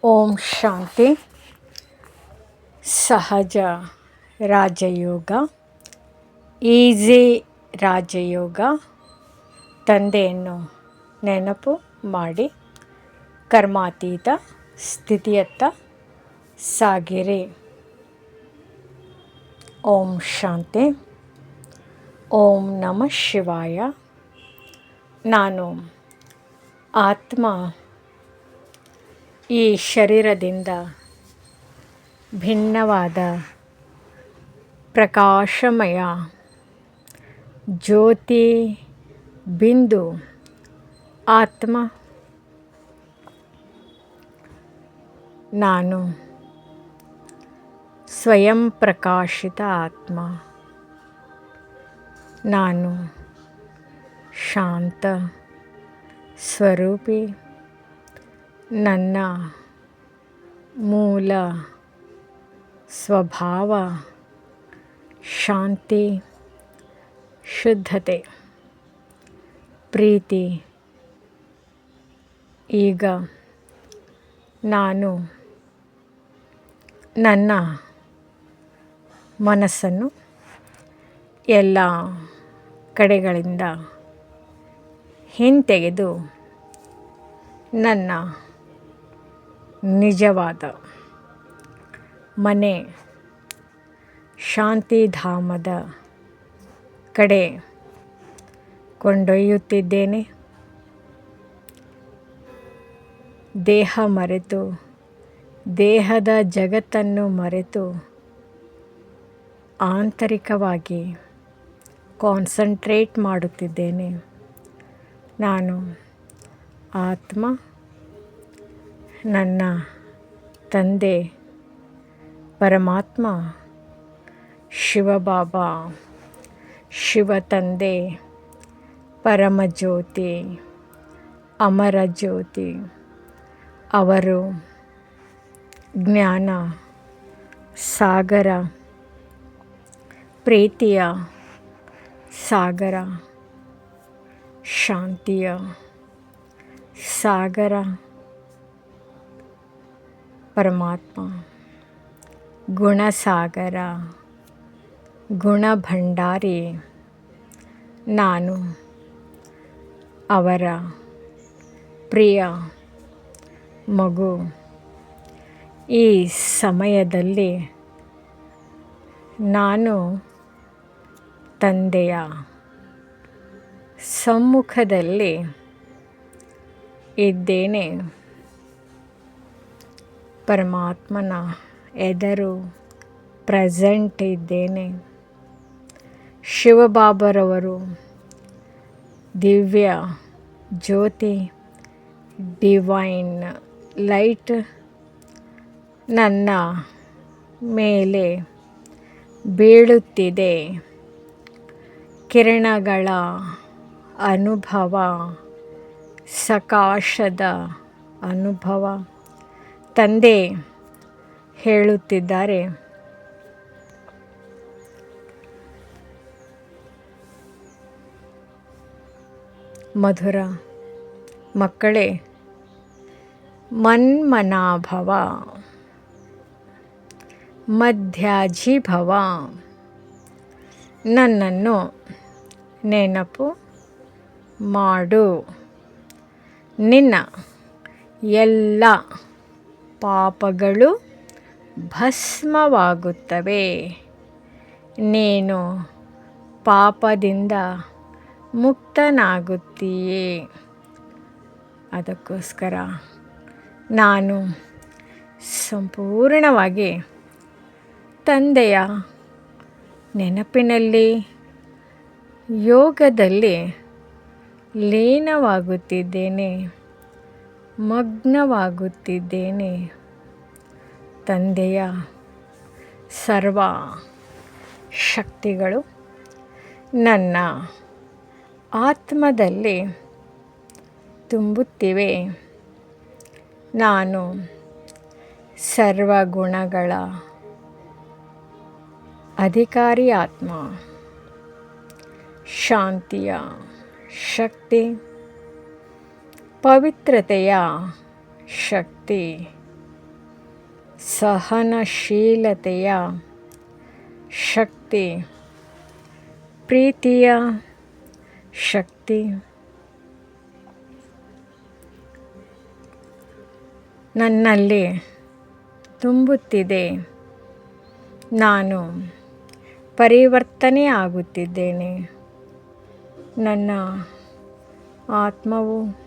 ಓಂ ಶಾಂತಿ. ಸಹಜ ರಾಜಯೋಗ, ಈಸಿ ರಾಜಯೋಗ. ತಂದೆಯನ್ನು ನೆನಪು ಮಾಡಿ ಕರ್ಮಾತೀತ ಸ್ಥಿತಿಯತ್ತ ಸಾಗಿರಿ. ಓಂ ಶಾಂತಿ. ಓಂ ನಮಃ ಶಿವಾಯ. ನಾನು ಆತ್ಮ ಈ ಶರೀರದಿಂದ ಭಿನ್ನವಾದ ಪ್ರಕಾಶಮಯ ಜ್ಯೋತಿ ಬಿಂದು ಆತ್ಮ. ನಾನು ಸ್ವಯಂ ಪ್ರಕಾಶಿತ ಆತ್ಮ. ನಾನು ಶಾಂತ ಸ್ವರೂಪಿ. ನನ್ನ ಮೂಲ ಸ್ವಭಾವ ಶಾಂತಿ, ಶುದ್ಧತೆ, ಪ್ರೀತಿ. ಈಗ ನಾನು ನನ್ನ ಮನಸ್ಸನ್ನು ಎಲ್ಲ ಕಡೆಗಳಿಂದ ಹಿಂತೆಗೆದು ನನ್ನ ನಿಜವಾದ ಮನೆ ಶಾಂತಿಧಾಮದ ಕಡೆ ಕೊಂಡೊಯ್ಯುತ್ತಿದ್ದೇನೆ. ದೇಹ ಮರೆತು, ದೇಹದ ಜಗತ್ತನ್ನು ಮರೆತು ಆಂತರಿಕವಾಗಿ ಕಾನ್ಸಂಟ್ರೇಟ್ ಮಾಡುತ್ತಿದ್ದೇನೆ. ನಾನು ಆತ್ಮ. ನನ್ನ ತಂದೆ ಪರಮಾತ್ಮ ಶಿವಬಾಬಾ, ಶಿವ ತಂದೆ, ಪರಮಜ್ಯೋತಿ, ಅಮರ ಜ್ಯೋತಿ. ಅವರು ಜ್ಞಾನ ಸಾಗರ, ಪ್ರೀತಿಯ ಸಾಗರ, ಶಾಂತಿಯ ಸಾಗರ. ಪರಮಾತ್ಮ ಗುಣಸಾಗರ, ಗುಣಭಂಡಾರಿ. ನಾನು ಅವರ ಪ್ರಿಯ ಮಗು. ಈ ಸಮಯದಲ್ಲಿ ನಾನು ತಂದೆಯ ಸಮ್ಮುಖದಲ್ಲಿ ಇದ್ದೇನೆ. ಪರಮಾತ್ಮನ ಎದುರು ಪ್ರೆಸೆಂಟ್ ಇದ್ದೇನೆ. ಶಿವಬಾಬರವರು ದಿವ್ಯ ಜ್ಯೋತಿ, ಡಿವೈನ್ ಲೈಟ್ ನನ್ನ ಮೇಲೆ ಬೀಳುತ್ತಿದೆ. ಕಿರಣಗಳ ಅನುಭವ, ಸಕಾಶದ ಅನುಭವ. ತಂದೆ ಹೇಳುತ್ತಿದ್ದಾರೆ, ಮಧುರ ಮಕ್ಕಳೇ, ಮನ್ಮನಾಭವ, ಮಧ್ಯಾಜಿಭವ. ನನ್ನನ್ನು ನೆನಪು ಮಾಡು. ನಿನ್ನ ಎಲ್ಲ ಪಾಪಗಳು ಭಸ್ಮವಾಗುತ್ತವೆ. ನೀನು ಪಾಪದಿಂದ ಮುಕ್ತನಾಗುತ್ತೀಯೇ. ಅದಕ್ಕೋಸ್ಕರ ನಾನು ಸಂಪೂರ್ಣವಾಗಿ ತಂದೆಯ ನೆನಪಿನಲ್ಲಿ, ಯೋಗದಲ್ಲಿ ಲೀನವಾಗುತ್ತಿದ್ದೇನೆ, ಮಗ್ನವಾಗುತ್ತಿದ್ದೇನೆ. ತಂದೆಯ ಸರ್ವ ಶಕ್ತಿಗಳು ನನ್ನ ಆತ್ಮದಲ್ಲಿ ತುಂಬುತ್ತಿವೆ. ನಾನು ಸರ್ವಗುಣಗಳ ಅಧಿಕಾರಿ ಆತ್ಮ. ಶಾಂತಿಯ ಶಕ್ತಿ, ಪವಿತ್ರತೆಯ ಶಕ್ತಿ ಸಹನಶೀಲತೆಯ ಶಕ್ತಿ, ಪ್ರೀತಿಯ ಶಕ್ತಿ ನನ್ನಲ್ಲಿ ತುಂಬುತ್ತಿದೆ. ನಾನು ಪರಿವರ್ತನೆ ಆಗುತ್ತಿದ್ದೇನೆ. ನನ್ನ ಆತ್ಮವು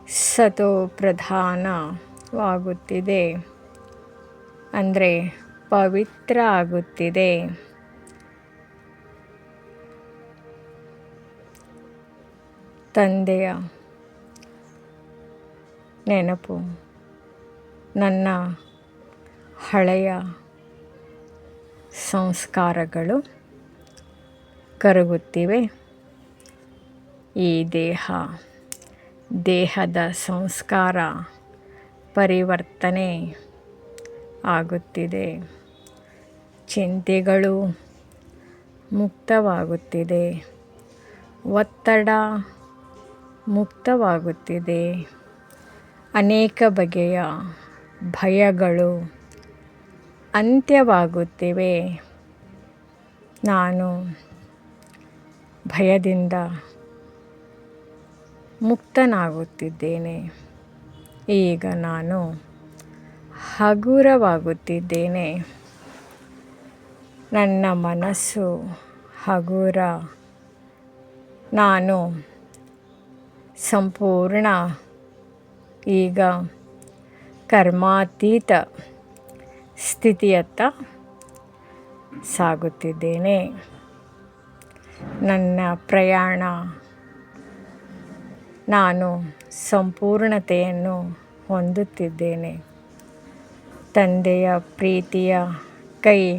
ಸತೋ ಪ್ರಧಾನವಾಗುತ್ತಿದೆ, ಅಂದರೆ ಪವಿತ್ರ ಆಗುತ್ತಿದೆ. ತಂದೆಯ ನೆನಪು ನನ್ನ ಹಳೆಯ ಸಂಸ್ಕಾರಗಳು ಕರಗುತ್ತಿವೆ. ಈ ದೇಹದ ಸಂಸ್ಕಾರ ಪರಿವರ್ತನೆ ಆಗುತ್ತಿದೆ. ಚಿಂತೆಗಳು ಮುಕ್ತವಾಗುತ್ತಿದೆ. ಒತ್ತಡ ಮುಕ್ತವಾಗುತ್ತಿದೆ. ಅನೇಕ ಬಗೆಯ ಭಯಗಳು ಅಂತ್ಯವಾಗುತ್ತಿವೆ. ನಾನು ಭಯದಿಂದ ಮುಕ್ತನಾಗುತ್ತಿದ್ದೇನೆ. ಈಗ ನಾನು ಹಗುರವಾಗುತ್ತಿದ್ದೇನೆ. ನನ್ನ ಮನಸ್ಸು ಹಗುರ. ನಾನು ಸಂಪೂರ್ಣ ಈಗ ಕರ್ಮಾತೀತ ಸ್ಥಿತಿಯತ್ತ ಸಾಗುತ್ತಿದ್ದೇನೆ. ನನ್ನ ಪ್ರಯಾಣ ನಾನು ಸಂಪೂರ್ಣತೆಯನ್ನು ಹೊಂದುತ್ತಿದ್ದೇನೆ. ತಂದೆಯ ಪ್ರೀತಿಯ ಕೈ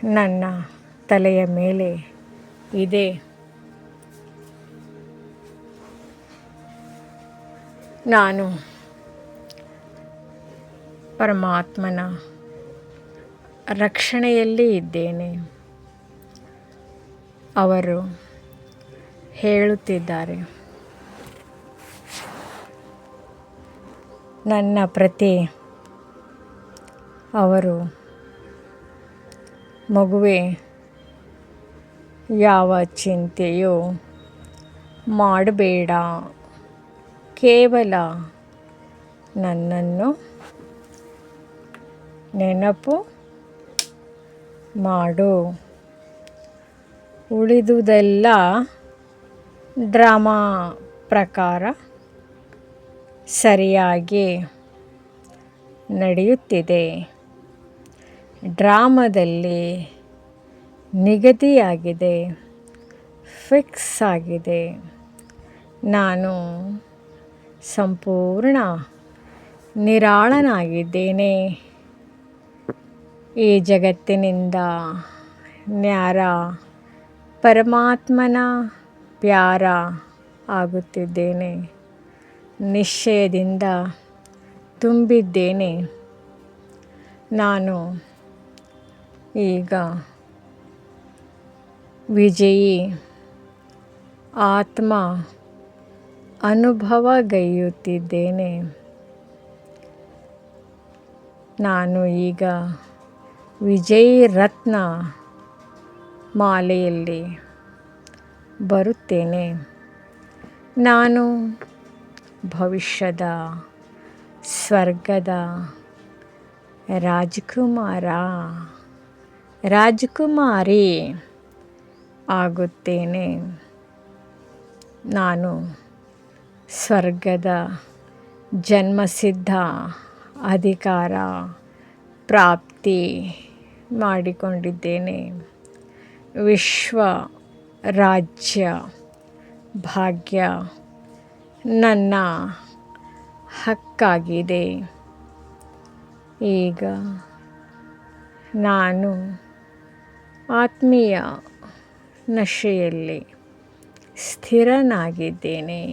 ನನ್ನ ತಲೆಯ ಮೇಲೆ ಇದೆ. ನಾನು ಪರಮಾತ್ಮನ ರಕ್ಷಣೆಯಲ್ಲಿ ಇದ್ದೇನೆ. ಅವರು ಹೇಳುತ್ತಿದ್ದಾರೆ, ನನ್ನ ಪ್ರತಿ ಅವರು ಮಗುವೆ ಯಾವ ಚಿಂತೆಯೂ ಮಾಡಬೇಡ, ಕೇವಲ ನನ್ನನ್ನು ನೆನಪು ಮಾಡು. ಉಳಿದುದೆಲ್ಲ ಡ್ರಾಮಾ ಪ್ರಕಾರ ಸರಿಯಾಗಿ ನಡೆಯುತ್ತಿದೆ. ಡ್ರಾಮಾದಲ್ಲಿ ನಿಗದಿಯಾಗಿದೆ, ಫಿಕ್ಸ್ ಆಗಿದೆ. ನಾನು ಸಂಪೂರ್ಣ ನಿರಾಳನಾಗಿದ್ದೇನೆ. ಈ ಜಗತ್ತಿನಿಂದ ನ್ಯಾರ ಪರಮಾತ್ಮನ ಪ್ಯಾರ ಆಗುತ್ತಿದ್ದೇನೆ. ನಿಶ್ಚಯದಿಂದ ತುಂಬಿದ್ದೇನೆ. ನಾನು ಈಗ ವಿಜಯಿ ಆತ್ಮ ಅನುಭವಗೈಯುತ್ತಿದ್ದೇನೆ. ನಾನು ಈಗ ವಿಜಯಿ ರತ್ನ ಮಾಲೆಯಲ್ಲಿ ಬರುತ್ತೇನೆ. ನಾನು ಭವಿಷ್ಯದ ಸ್ವರ್ಗದ ರಾಜಕುಮಾರ, ರಾಜಕುಮಾರಿ ಆಗುತ್ತೇನೆ. ನಾನು ಸ್ವರ್ಗದ ಜನ್ಮಸಿದ್ಧ ಅಧಿಕಾರ ಪ್ರಾಪ್ತಿ ಮಾಡಿಕೊಂಡಿದ್ದೇನೆ. ವಿಶ್ವ ರಾಜ್ಯ ಭಾಗ್ಯ ನನ್ನ ಹಕ್ಕಾಗಿದೆ. ಈಗ ನಾನು ಆತ್ಮೀಯ ನಶೆಯಲ್ಲಿ ಸ್ಥಿರನಾಗಿದ್ದೇನೆ.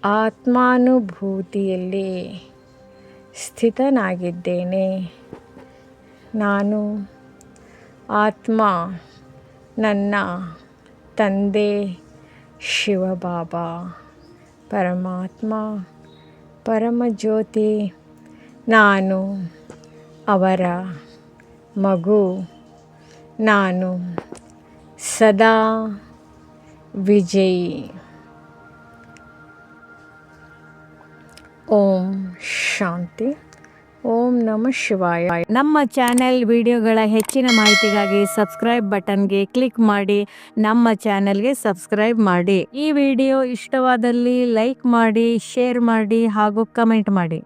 ಆತ್ಮಾನುಭೂತಿಯಲ್ಲಿ ಸ್ಥಿತನಾಗಿದ್ದೇನೆ. ನಾನು ಆತ್ಮ, ನನ್ನ ತಂದೆ ಶಿವಬಾಬಾ, ಪರಮಾತ್ಮ, ಪರಮಜ್ಯೋತಿ ನಾನು ಅವರ ಮಗು. ನಾನು ಸದಾ ವಿಜಯಿ. ಓಂ ಶಾಂತಿ. ಓಂ ನಮಃ ಶಿವಾಯ. ನಮ್ಮ ಚಾನೆಲ್ ವಿಡಿಯೋಗಳ ಹೆಚ್ಚಿನ ಮಾಹಿತಿಗಾಗಿ ಸಬ್ಸ್ಕ್ರೈಬ್ ಬಟನ್ಗೆ ಕ್ಲಿಕ್ ಮಾಡಿ ನಮ್ಮ ಚಾನೆಲ್ಗೆ ಸಬ್ಸ್ಕ್ರೈಬ್ ಮಾಡಿ. ಈ ವಿಡಿಯೋ ಇಷ್ಟವಾದಲ್ಲಿ ಲೈಕ್ ಮಾಡಿ, ಶೇರ್ ಮಾಡಿ ಹಾಗೂ ಕಮೆಂಟ್ ಮಾಡಿ.